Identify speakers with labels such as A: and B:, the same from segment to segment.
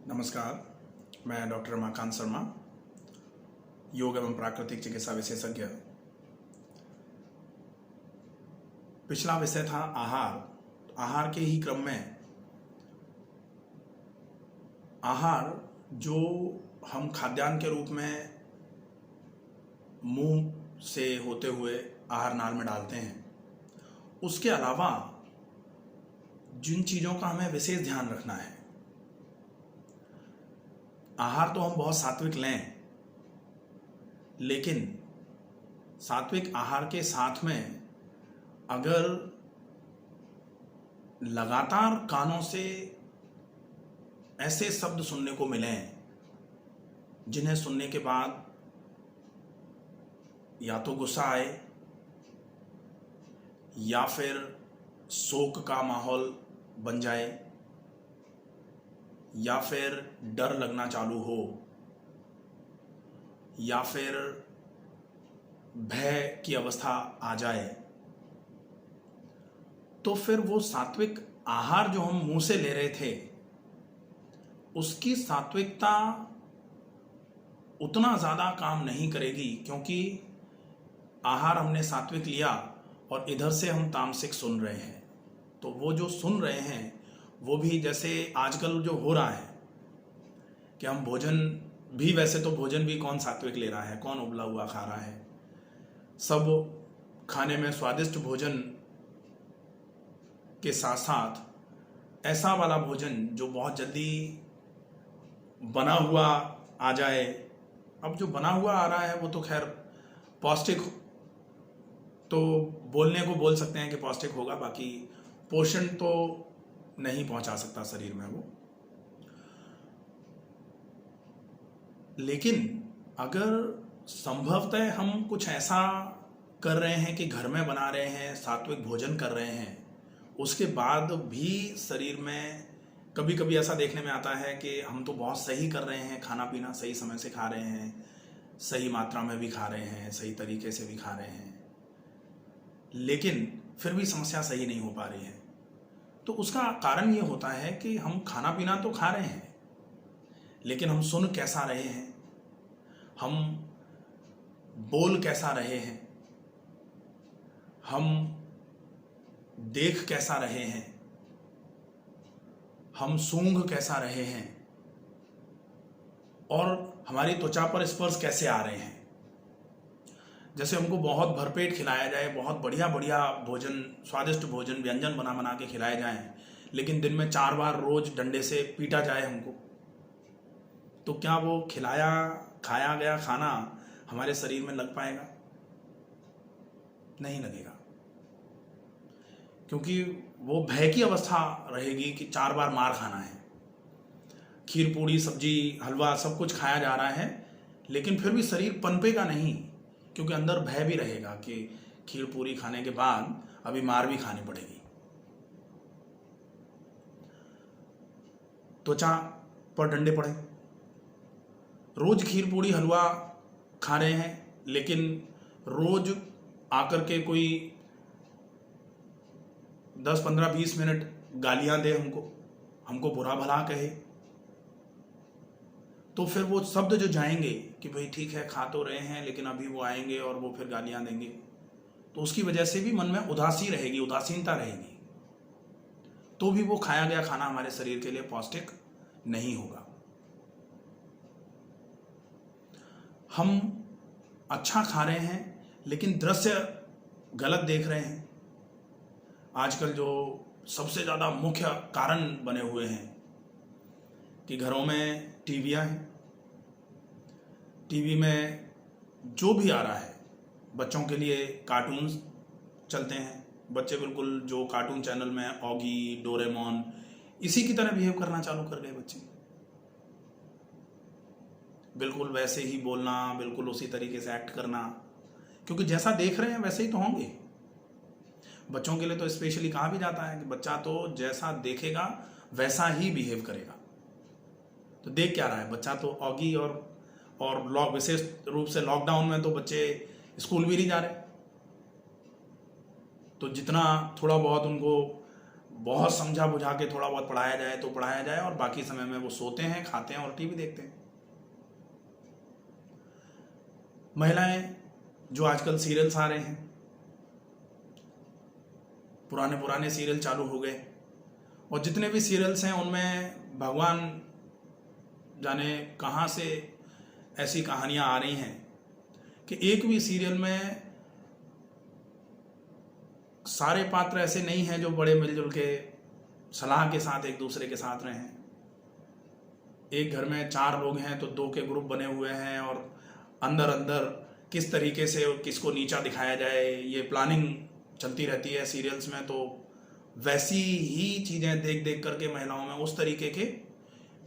A: नमस्कार, मैं डॉक्टर रमाकांत शर्मा, योग एवं प्राकृतिक चिकित्सा विशेषज्ञ। पिछला विषय था आहार के ही क्रम में आहार जो हम खाद्यान्न के रूप में मुंह से होते हुए आहार नाल में डालते हैं, उसके अलावा जिन चीज़ों का हमें विशेष ध्यान रखना है। आहार तो हम बहुत सात्विक लें, लेकिन सात्विक आहार के साथ में अगर लगातार कानों से ऐसे शब्द सुनने को मिलें जिन्हें सुनने के बाद या तो गुस्सा आए या फिर शोक का माहौल बन जाए या फिर डर लगना चालू हो या फिर भय की अवस्था आ जाए, तो फिर वो सात्विक आहार जो हम मुंह से ले रहे थे उसकी सात्विकता उतना ज़्यादा काम नहीं करेगी, क्योंकि आहार हमने सात्विक लिया और इधर से हम तामसिक सुन रहे हैं। तो वो जो सुन रहे हैं वो भी जैसे आजकल जो हो रहा है कि हम भोजन भी, वैसे तो भोजन भी कौन सात्विक ले रहा है, कौन उबला हुआ खा रहा है। सब खाने में स्वादिष्ट भोजन के साथ साथ ऐसा वाला भोजन जो बहुत जल्दी बना हुआ आ जाए। अब जो बना हुआ आ रहा है वो तो खैर पौष्टिक तो बोलने को बोल सकते हैं कि पौष्टिक होगा, बाकी पोषण तो नहीं पहुंचा सकता शरीर में वो। लेकिन अगर संभवतः हम कुछ ऐसा कर रहे हैं कि घर में बना रहे हैं, सात्विक भोजन कर रहे हैं, उसके बाद भी शरीर में कभी कभी ऐसा देखने में आता है कि हम तो बहुत सही कर रहे हैं, खाना पीना सही समय से खा रहे हैं, सही मात्रा में भी खा रहे हैं, सही तरीके से भी खा रहे हैं, लेकिन फिर भी समस्या सही नहीं हो पा रही है। तो उसका कारण ये होता है कि हम खाना पीना तो खा रहे हैं, लेकिन हम सुन कैसा रहे हैं, हम बोल कैसा रहे हैं, हम देख कैसा रहे हैं, हम सूंघ कैसा रहे हैं और हमारी त्वचा पर स्पर्श कैसे आ रहे हैं। जैसे हमको बहुत भरपेट खिलाया जाए, बहुत बढ़िया बढ़िया भोजन, स्वादिष्ट भोजन, व्यंजन बना बना के खिलाए जाएं, लेकिन दिन में 4 बार रोज डंडे से पीटा जाए हमको, तो क्या वो खाया गया खाना हमारे शरीर में लग पाएगा? नहीं लगेगा, क्योंकि वो भय की अवस्था रहेगी कि 4 बार मार खाना है। खीर पूड़ी सब्जी हलवा सब कुछ खाया जा रहा है, लेकिन फिर भी शरीर पनपेगा नहीं, क्योंकि अंदर भय भी रहेगा कि खीर पूरी खाने के बाद अभी मार भी खानी पड़ेगी। त्वचा पर डंडे पड़े, रोज खीर पूड़ी हलवा खा रहे हैं, लेकिन रोज आकर के कोई 10, 15, 20 मिनट गालियां दे हमको बुरा भला कहे, तो फिर वो शब्द जो जाएंगे कि भाई ठीक है खा तो रहे हैं, लेकिन अभी वो आएंगे और वो फिर गालियां देंगे, तो उसकी वजह से भी मन में उदासी रहेगी, उदासीनता रहेगी, तो भी वो खाया गया खाना हमारे शरीर के लिए पौष्टिक नहीं होगा। हम अच्छा खा रहे हैं लेकिन दृश्य गलत देख रहे हैं। आजकल जो सबसे ज़्यादा मुख्य कारण बने हुए हैं कि घरों में टीवियाँ हैं, टीवी में जो भी आ रहा है, बच्चों के लिए कार्टून्स चलते हैं, बच्चे बिल्कुल जो कार्टून चैनल में ऑगी, डोरेमोन, इसी की तरह बिहेव करना चालू कर गए बच्चे। बिल्कुल वैसे ही बोलना, बिल्कुल उसी तरीके से एक्ट करना, क्योंकि जैसा देख रहे हैं वैसे ही तो होंगे। बच्चों के लिए तो स्पेशली कहा भी जाता है कि बच्चा तो जैसा देखेगा वैसा ही बिहेव करेगा। तो देख क्या रहा है बच्चा? तो ऑगी और विशेष रूप से लॉकडाउन में तो बच्चे स्कूल भी नहीं जा रहे, तो जितना थोड़ा बहुत उनको बहुत समझा बुझा के थोड़ा बहुत पढ़ाया जाए तो पढ़ाया जाए, और बाकी समय में वो सोते हैं, खाते हैं और टीवी देखते हैं। महिलाएं जो आजकल सीरियल्स आ रहे हैं, पुराने पुराने सीरियल चालू हो गए, और जितने भी सीरियल्स हैं उनमें भगवान जाने कहाँ से ऐसी कहानियां आ रही हैं कि एक भी सीरियल में सारे पात्र ऐसे नहीं हैं जो बड़े मिलजुल के सलाह के साथ एक दूसरे के साथ रहें। एक घर में 4 लोग हैं तो 2 के ग्रुप बने हुए हैं, और अंदर अंदर किस तरीके से किसको नीचा दिखाया जाए ये प्लानिंग चलती रहती है सीरियल्स में। तो वैसी ही चीज़ें देख देख करके महिलाओं में उस तरीके के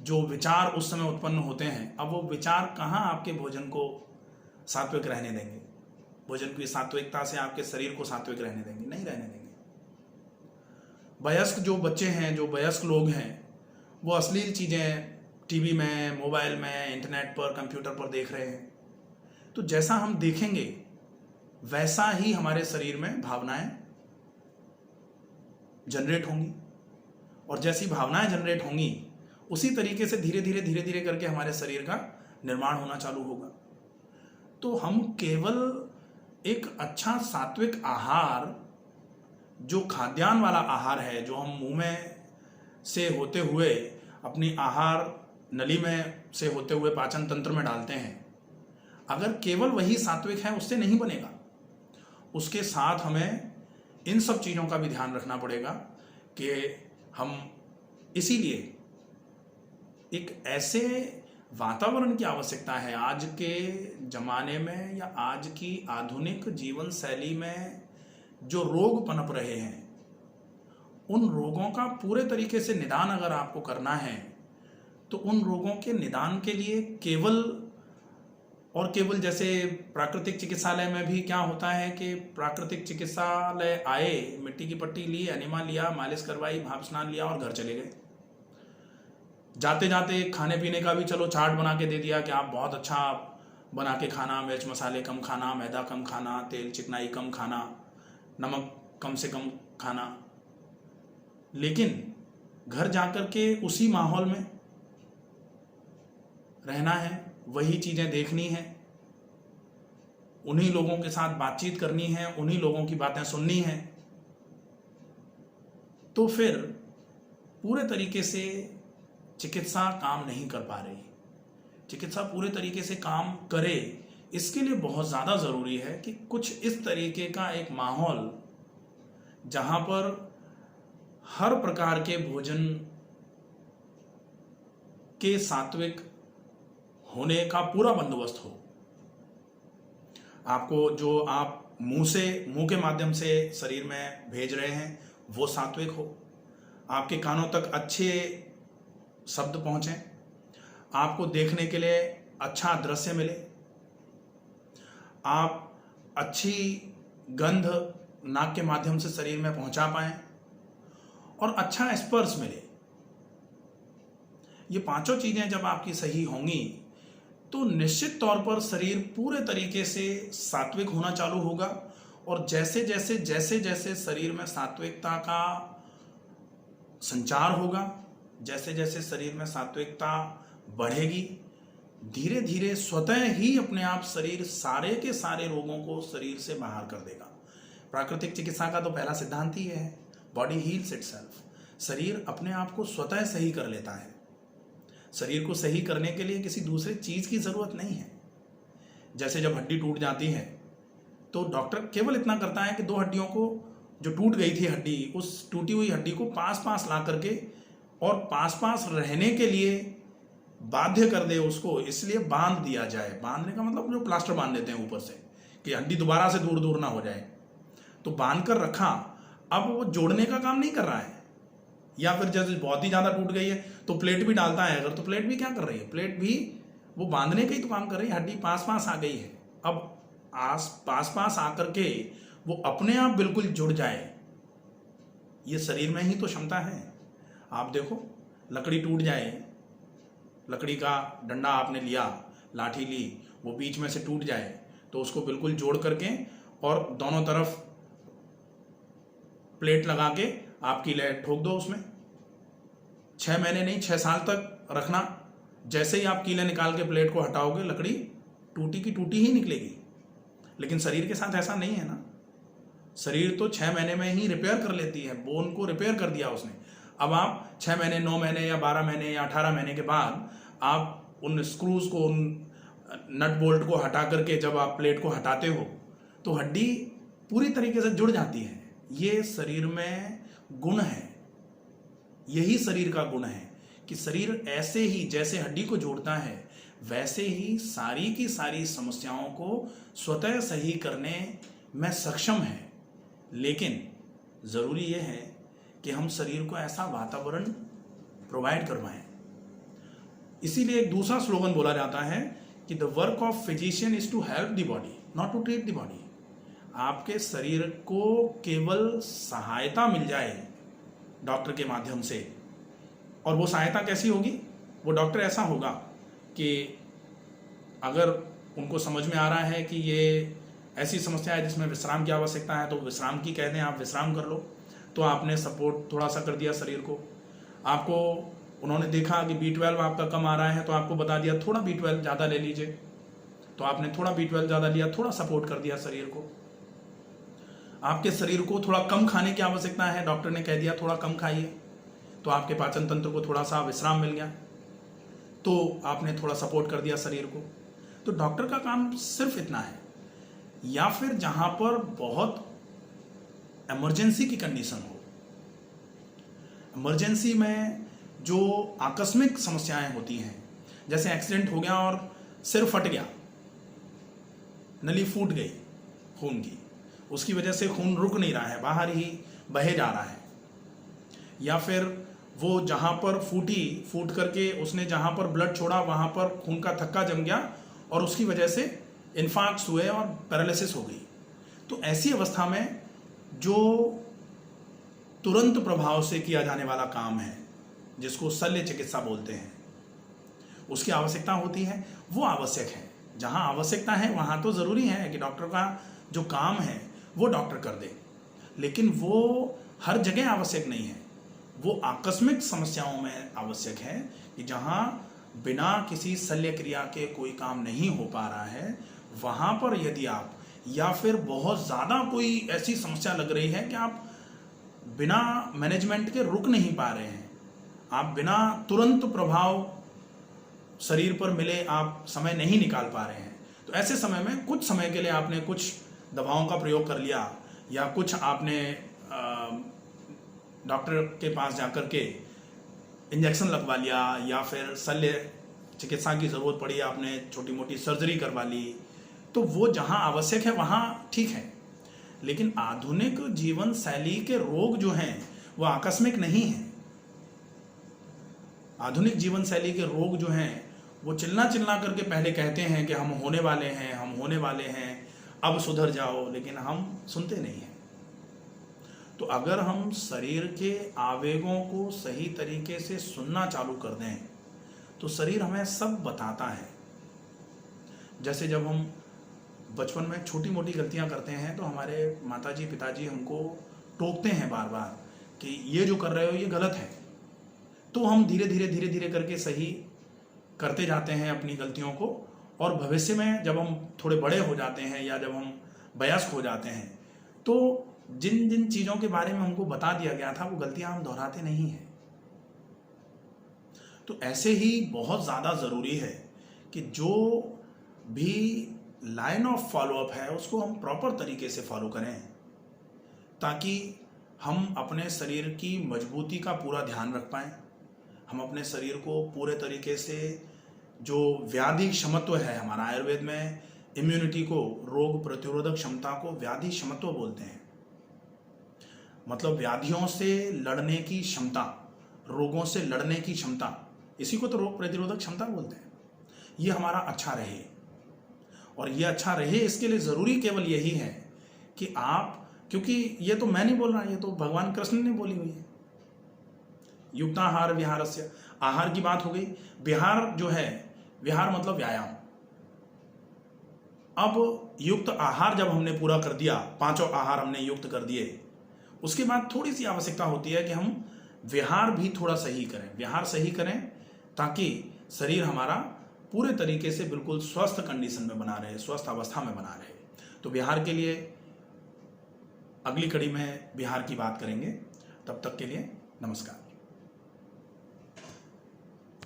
A: जो विचार उस समय उत्पन्न होते हैं, अब वो विचार कहाँ आपके भोजन को सात्विक रहने देंगे, भोजन की सात्विकता से आपके शरीर को सात्विक रहने देंगे? नहीं रहने देंगे। वयस्क जो बच्चे हैं, जो वयस्क लोग हैं, वो अश्लील चीज़ें टीवी में, मोबाइल में, इंटरनेट पर, कंप्यूटर पर देख रहे हैं। तो जैसा हम देखेंगे वैसा ही हमारे शरीर में भावनाएं जनरेट होंगी, और जैसी भावनाएं जनरेट होंगी उसी तरीके से धीरे धीरे करके हमारे शरीर का निर्माण होना चालू होगा। तो हम केवल एक अच्छा सात्विक आहार, जो खाद्यान्न वाला आहार है, जो हम मुंह में से होते हुए अपनी आहार नली में से होते हुए पाचन तंत्र में डालते हैं, अगर केवल वही सात्विक है उससे नहीं बनेगा। उसके साथ हमें इन सब चीज़ों का भी ध्यान रखना पड़ेगा कि हम इसीलिए एक ऐसे वातावरण की आवश्यकता है आज के ज़माने में, या आज की आधुनिक जीवन शैली में जो रोग पनप रहे हैं, उन रोगों का पूरे तरीके से निदान अगर आपको करना है तो उन रोगों के निदान के लिए केवल और केवल, जैसे प्राकृतिक चिकित्सालय में भी क्या होता है कि प्राकृतिक चिकित्सालय आए, मिट्टी की पट्टी ली, एनिमा लिया, मालिश करवाई, भाप स्नान लिया और घर चले गए। जाते जाते खाने पीने का भी चलो चार्ट बना के दे दिया कि आप बहुत अच्छा बना के खाना, मिर्च मसाले कम खाना, मैदा कम खाना, तेल चिकनाई कम खाना, नमक कम से कम खाना। लेकिन घर जाकर के उसी माहौल में रहना है, वही चीज़ें देखनी है, उन्हीं लोगों के साथ बातचीत करनी है, उन्हीं लोगों की बातें सुननी है। तो फिर पूरे तरीके से चिकित्सा काम नहीं कर पा रही। चिकित्सा पूरे तरीके से काम करे, इसके लिए बहुत ज़्यादा ज़रूरी है कि कुछ इस तरीके का एक माहौल जहाँ पर हर प्रकार के भोजन के सात्विक होने का पूरा बंदोबस्त हो। आपको जो आप मुंह के माध्यम से शरीर में भेज रहे हैं वो सात्विक हो, आपके कानों तक अच्छे शब्द पहुंचे, आपको देखने के लिए अच्छा दृश्य मिले, आप अच्छी गंध नाक के माध्यम से शरीर में पहुंचा पाएं और अच्छा स्पर्श मिले। ये 5 चीजें जब आपकी सही होंगी तो निश्चित तौर पर शरीर पूरे तरीके से सात्विक होना चालू होगा। और जैसे जैसे शरीर में सात्विकता का संचार होगा, जैसे जैसे शरीर में सात्विकता बढ़ेगी, धीरे धीरे स्वतः ही अपने आप शरीर सारे के सारे रोगों को शरीर से बाहर कर देगा। प्राकृतिक चिकित्सा का तो पहला सिद्धांत ही है, बॉडी हील्स इटसेल्फ। शरीर अपने आप को स्वतः सही कर लेता है। शरीर को सही करने के लिए किसी दूसरे चीज की जरूरत नहीं है। जैसे जब हड्डी टूट जाती है तो डॉक्टर केवल इतना करता है कि 2 हड्डियों को, जो टूट गई थी हड्डी, उस टूटी हुई हड्डी को पास ला करके और पास रहने के लिए बाध्य कर दे उसको, इसलिए बांध दिया जाए। बांधने का मतलब जो प्लास्टर बांध देते हैं ऊपर से कि हड्डी दोबारा से दूर ना हो जाए, तो बांध कर रखा। अब वो जोड़ने का काम नहीं कर रहा है। या फिर जैसे बहुत ही ज्यादा टूट गई है तो प्लेट भी डालता है अगर, तो प्लेट भी क्या कर रही है, प्लेट भी वो बांधने का ही तो काम कर रही है। हड्डी पास आ गई है, अब पास आकर के वो अपने आप बिल्कुल जुड़ जाए, ये शरीर में ही तो क्षमता है। आप देखो, लकड़ी टूट जाए, लकड़ी का डंडा आपने लिया, लाठी ली, वो बीच में से टूट जाए तो उसको बिल्कुल जोड़ करके और दोनों तरफ प्लेट लगा के आप कीले ठोक दो उसमें, 6 महीने नहीं 6 साल तक रखना। जैसे ही आप कीले निकाल के प्लेट को हटाओगे, लकड़ी टूटी की टूटी ही निकलेगी। लेकिन शरीर के साथ ऐसा नहीं है ना। शरीर तो 6 महीने में ही रिपेयर कर लेती है, बोन को रिपेयर कर दिया उसने। अब आप 6 महीने, 9 महीने या 12 महीने या 18 महीने के बाद आप उन स्क्रूज को, उन नट बोल्ट को हटा करके जब आप प्लेट को हटाते हो तो हड्डी पूरी तरीके से जुड़ जाती है। ये शरीर में गुण है, यही शरीर का गुण है कि शरीर ऐसे ही जैसे हड्डी को जोड़ता है वैसे ही सारी की सारी समस्याओं को स्वतः सही करने में सक्षम है। लेकिन जरूरी यह है कि हम शरीर को ऐसा वातावरण प्रोवाइड करवाएं। इसीलिए एक दूसरा स्लोगन बोला जाता है कि the work of physician is to help the body, not to treat the body. आपके शरीर को केवल सहायता मिल जाए डॉक्टर के माध्यम से, और वो सहायता कैसी होगी? वो डॉक्टर ऐसा होगा कि अगर उनको समझ में आ रहा है कि ये ऐसी समस्या है जिसमें विश्राम की आवश्यकता है तो विश्राम की कह दें, आप विश्राम कर लो, तो आपने सपोर्ट थोड़ा सा कर दिया शरीर को। आपको उन्होंने देखा कि B12 आपका कम आ रहा है तो आपको बता दिया थोड़ा B12 ज़्यादा ले लीजिए, तो आपने थोड़ा B12 ज़्यादा लिया, थोड़ा सपोर्ट कर दिया शरीर को। आपके शरीर को थोड़ा कम खाने की आवश्यकता है, डॉक्टर ने कह दिया थोड़ा कम खाइए, तो आपके पाचन तंत्र को थोड़ा सा विश्राम मिल गया, तो आपने थोड़ा सपोर्ट कर दिया शरीर को। तो डॉक्टर का काम सिर्फ इतना है। या फिर जहां पर बहुत इमरजेंसी की कंडीशन हो, इमरजेंसी में जो आकस्मिक समस्याएं होती हैं, जैसे एक्सीडेंट हो गया और सिर फट गया, नली फूट गई खून की, उसकी वजह से खून रुक नहीं रहा है, बाहर ही बहे जा रहा है। या फिर वो जहां पर फूट करके उसने जहां पर ब्लड छोड़ा वहां पर खून का थक्का जम गया और उसकी वजह से इन्फार्क्ट हुए और पैरालिसिस हो गई। तो ऐसी अवस्था में जो तुरंत प्रभाव से किया जाने वाला काम है, जिसको शल्य चिकित्सा बोलते हैं, उसकी आवश्यकता होती है, वो आवश्यक है। जहां आवश्यकता है वहां तो जरूरी है कि डॉक्टर का जो काम है वो डॉक्टर कर दे, लेकिन वो हर जगह आवश्यक नहीं है। वो आकस्मिक समस्याओं में आवश्यक है कि जहां बिना किसी शल्य क्रिया के कोई काम नहीं हो पा रहा है, वहां पर यदि आप, या फिर बहुत ज्यादा कोई ऐसी समस्या लग रही है कि आप बिना मैनेजमेंट के रुक नहीं पा रहे हैं, आप बिना तुरंत प्रभाव शरीर पर मिले आप समय नहीं निकाल पा रहे हैं, तो ऐसे समय में कुछ समय के लिए आपने कुछ दवाओं का प्रयोग कर लिया या कुछ आपने डॉक्टर के पास जाकर के इंजेक्शन लगवा लिया, या फिर शल्य चिकित्सा की ज़रूरत पड़ी, आपने छोटी मोटी सर्जरी करवा ली, तो वो जहां आवश्यक है वहां ठीक है। लेकिन आधुनिक जीवन शैली के रोग जो हैं वो आकस्मिक नहीं है। आधुनिक जीवन शैली के रोग जो हैं वो चिल्ला करके पहले कहते हैं कि हम होने वाले हैं, अब सुधर जाओ, लेकिन हम सुनते नहीं हैं। तो अगर हम शरीर के आवेगों को सही तरीके से सुनना चालू कर दें तो शरीर हमें सब बताता है। जैसे जब हम बचपन में छोटी मोटी गलतियां करते हैं तो हमारे माताजी पिताजी हमको टोकते हैं बार बार कि ये जो कर रहे हो ये गलत है, तो हम धीरे धीरे करके सही करते जाते हैं अपनी गलतियों को, और भविष्य में जब हम थोड़े बड़े हो जाते हैं या जब हम वयस्क हो जाते हैं तो जिन जिन चीज़ों के बारे में हमको बता दिया गया था वो गलतियां हम दोहराते नहीं हैं। तो ऐसे ही बहुत ज़्यादा ज़रूरी है कि जो भी लाइन ऑफ फॉलोअप है उसको हम प्रॉपर तरीके से फॉलो करें, ताकि हम अपने शरीर की मजबूती का पूरा ध्यान रख पाएँ, हम अपने शरीर को पूरे तरीके से, जो व्याधि क्षमत्व है हमारा आयुर्वेद में इम्यूनिटी को, रोग प्रतिरोधक क्षमता को व्याधि क्षमत्व बोलते हैं, मतलब व्याधियों से लड़ने की क्षमता, रोगों से लड़ने की क्षमता, इसी को तो रोग प्रतिरोधक क्षमता बोलते हैं। ये हमारा अच्छा रहे, और ये अच्छा रहे इसके लिए ज़रूरी केवल यही है कि आप, क्योंकि ये तो मैं नहीं बोल रहा, ये तो भगवान कृष्ण ने बोली हुई है, युक्ताहार विहारस्य, आहार की बात हो गई। विहार जो है, विहार मतलब व्यायाम। अब युक्त आहार जब हमने पूरा कर दिया, 5 आहार हमने युक्त कर दिए, उसके बाद थोड़ी सी आवश्यकता होती है कि हम विहार भी थोड़ा सही करें, विहार सही करें ताकि शरीर हमारा पूरे तरीके से बिल्कुल स्वस्थ कंडीशन में बना रहे, स्वस्थ अवस्था में बना रहे। तो विहार के लिए अगली कड़ी में विहार की बात करेंगे। तब तक के लिए नमस्कार।